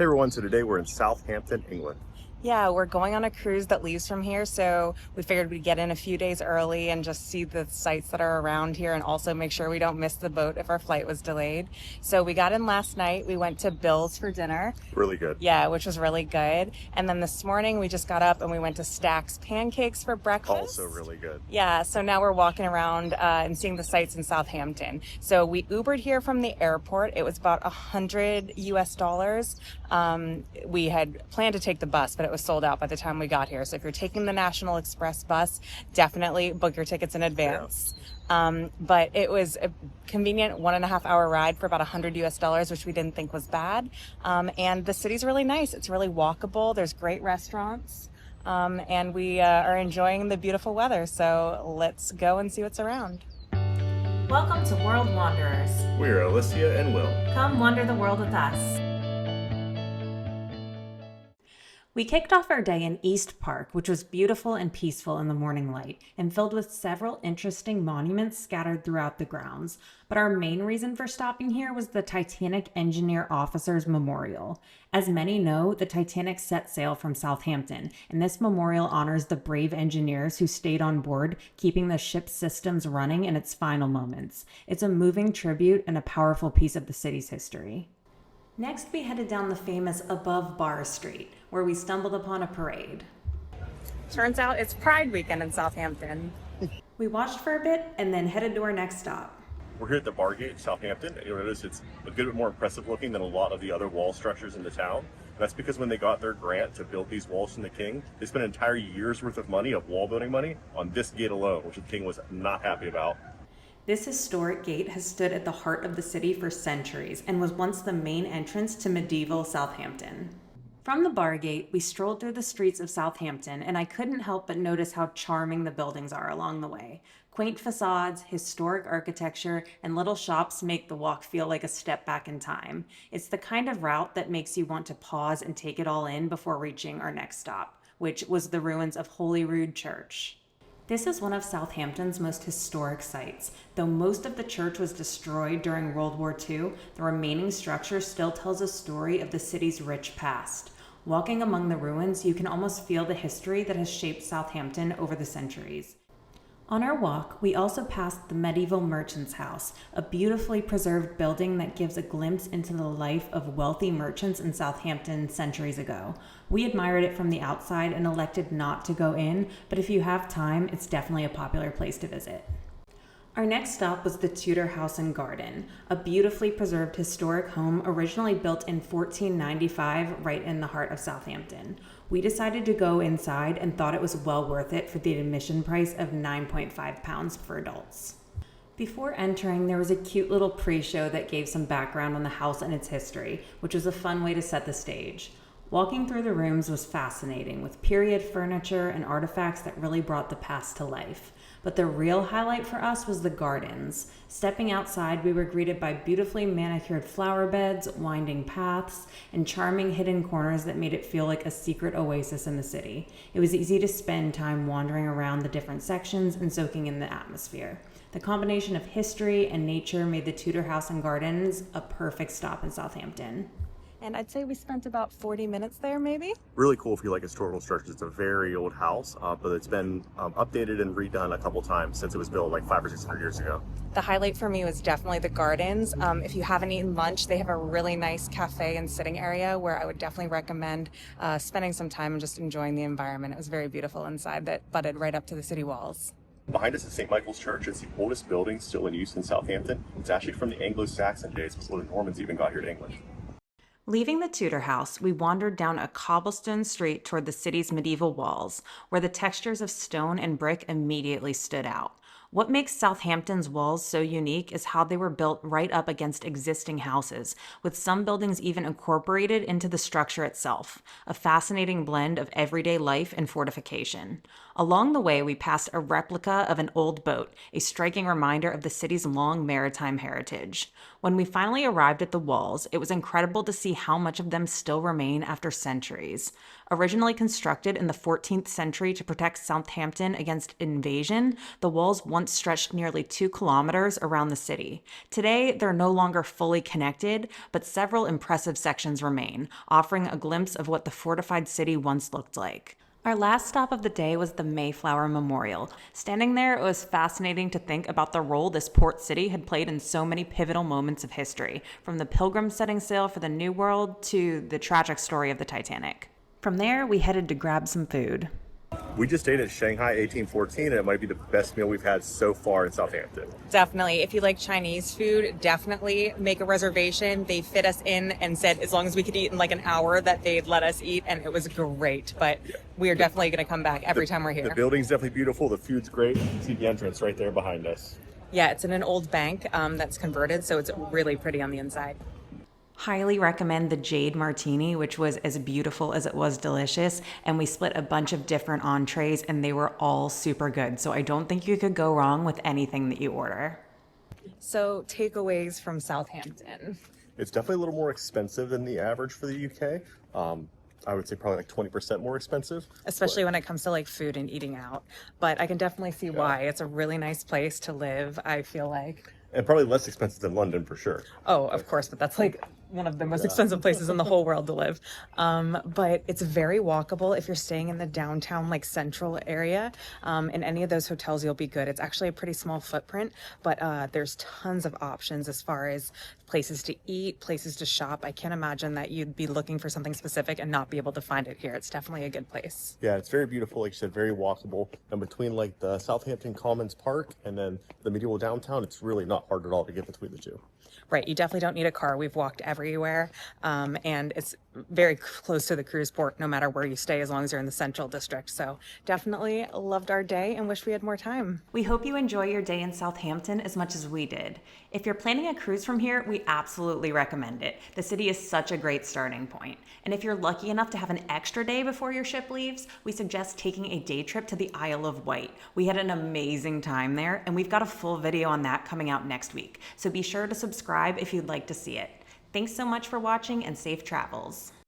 Hey everyone, so today we're in Southampton, England. Yeah, we're going on a cruise that leaves from here, so we figured we'd get in a few days early and just see the sights that are around here and also make sure we don't miss the boat if our flight was delayed. So we got in last night. We went to Bill's for dinner. Really good. Yeah, which was really good. And then this morning we just got up and we went to Stack's Pancakes for Also breakfast. really good. Yeah, so now we're walking around and seeing the sights in Southampton. So we Ubered here from the airport. It was about 100 US dollars. We had planned to take the bus, but it was sold out by the time we got here. So if you're taking the National Express bus, definitely book your tickets in advance. But it was a convenient 1.5 hour ride for about 100 US dollars, which we didn't think was bad. And the city's really nice. It's really walkable. There's great restaurants. And we are enjoying the beautiful weather. So let's go and see what's around. Welcome to World Wanderers. We're Alicia and Will. Come wander the world with us. We kicked off our day in East Park, which was beautiful and peaceful in the morning light and filled with several interesting monuments scattered throughout the grounds. But our main reason for stopping here was the Titanic Engineer Officers Memorial. As many know, the Titanic set sail from Southampton, and this memorial honors the brave engineers who stayed on board, keeping the ship's systems running in its final moments. It's a moving tribute and a powerful piece of the city's history. Next, we headed down the famous Above Bar Street, where we stumbled upon a parade. Turns out it's Pride weekend in Southampton. We watched for a bit and then headed to our next stop. We're here at the Bargate, Southampton. You'll notice it's a good bit more impressive looking than a lot of the other wall structures in the town. That's because when they got their grant to build these walls from the king, they spent an entire year's worth of money, of wall building money, on this gate alone, which the king was not happy about. This historic gate has stood at the heart of the city for centuries and was once the main entrance to medieval Southampton. From the Bargate, we strolled through the streets of Southampton, and I couldn't help but notice how charming the buildings are along the way. Quaint facades, historic architecture, and little shops make the walk feel like a step back in time. It's the kind of route that makes you want to pause and take it all in before reaching our next stop, which was the ruins of Holyrood Church. This is one of Southampton's most historic sites. Though most of the church was destroyed during World War II, the remaining structure still tells a story of the city's rich past. Walking among the ruins, you can almost feel the history that has shaped Southampton over the centuries. On our walk, we also passed the medieval merchant's house, a beautifully preserved building that gives a glimpse into the life of wealthy merchants in Southampton centuries ago. We admired it from the outside and elected not to go in, but if you have time, it's definitely a popular place to visit. Our next stop was the Tudor House and Garden, a beautifully preserved historic home originally built in 1495 right in the heart of Southampton. We decided to go inside and thought it was well worth it for the admission price of £9.5 for adults. Before entering, there was a cute little pre-show that gave some background on the house and its history, which was a fun way to set the stage. Walking through the rooms was fascinating, with period furniture and artifacts that really brought the past to life. But the real highlight for us was the gardens. Stepping outside, we were greeted by beautifully manicured flower beds, winding paths, and charming hidden corners that made it feel like a secret oasis in the city. It was easy to spend time wandering around the different sections and soaking in the atmosphere. The combination of history and nature made the Tudor House and Gardens a perfect stop in Southampton. And I'd say we spent about 40 minutes there, maybe? Really cool if you like historical structures. It's a very old house, but it's been updated and redone a couple times since it was built like 500 or 600 years ago. The highlight for me was definitely the gardens. If you haven't eaten lunch, they have a really nice cafe and sitting area where I would definitely recommend spending some time and just enjoying the environment. It was very beautiful inside that butted right up to the city walls. Behind us is St. Michael's Church. It's the oldest building still in use in Southampton. It's actually from the Anglo-Saxon days before the Normans even got here to England. Leaving the Tudor House, we wandered down a cobblestone street toward the city's medieval walls, where the textures of stone and brick immediately stood out. What makes Southampton's walls so unique is how they were built right up against existing houses, with some buildings even incorporated into the structure itself, a fascinating blend of everyday life and fortification. Along the way, we passed a replica of an old boat, a striking reminder of the city's long maritime heritage. When we finally arrived at the walls, it was incredible to see how much of them still remain after centuries. Originally constructed in the 14th century to protect Southampton against invasion, the walls once stretched nearly 2 kilometers around the city. Today, they're no longer fully connected, but several impressive sections remain, offering a glimpse of what the fortified city once looked like. Our last stop of the day was the Mayflower Memorial. Standing there, it was fascinating to think about the role this port city had played in so many pivotal moments of history, from the Pilgrims setting sail for the New World to the tragic story of the Titanic. From there, we headed to grab some food. We just stayed at Shang Hai 1814, and it might be the best meal we've had so far in Southampton. Definitely. If you like Chinese food, definitely make a reservation. They fit us in and said as long as we could eat in like an hour that they'd let us eat, and it was great. But we are definitely going to come back every time we're here. The building's definitely beautiful. The food's great. You can see the entrance right there behind us. Yeah, it's in an old bank that's converted, so it's really pretty on the inside. Highly recommend the Jade Martini, which was as beautiful as it was delicious. And we split a bunch of different entrees and they were all super good. So I don't think you could go wrong with anything that you order. So takeaways from Southampton. It's definitely a little more expensive than the average for the UK. I would say probably like 20% more expensive. Especially when it comes to like food and eating out. But I can definitely see why. It's a really nice place to live, I feel like. And probably less expensive than London for sure. Oh, of course, but that's like one of the most expensive places in the whole world to live. But it's very walkable if you're staying in the downtown, like central area. In any of those hotels, you'll be good. It's actually a pretty small footprint, but there's tons of options as far as places to eat, places to shop. I can't imagine that you'd be looking for something specific and not be able to find it here. It's definitely a good place. Yeah, it's very beautiful, like you said, very walkable. And between like the Southampton Commons Park and then the medieval downtown, it's really not hard at all to get between the two. Right, you definitely don't need a car. We've walked everywhere, and it's very close to the cruise port no matter where you stay, as long as you're in the central district. So definitely loved our day and wish we had more time. We hope you enjoy your day in Southampton as much as we did. If you're planning a cruise from here, we absolutely recommend it. The city is such a great starting point. And if you're lucky enough to have an extra day before your ship leaves, we suggest taking a day trip to the Isle of Wight. We had an amazing time there, and we've got a full video on that coming out next week. So be sure to subscribe if you'd like to see it. Thanks so much for watching and safe travels.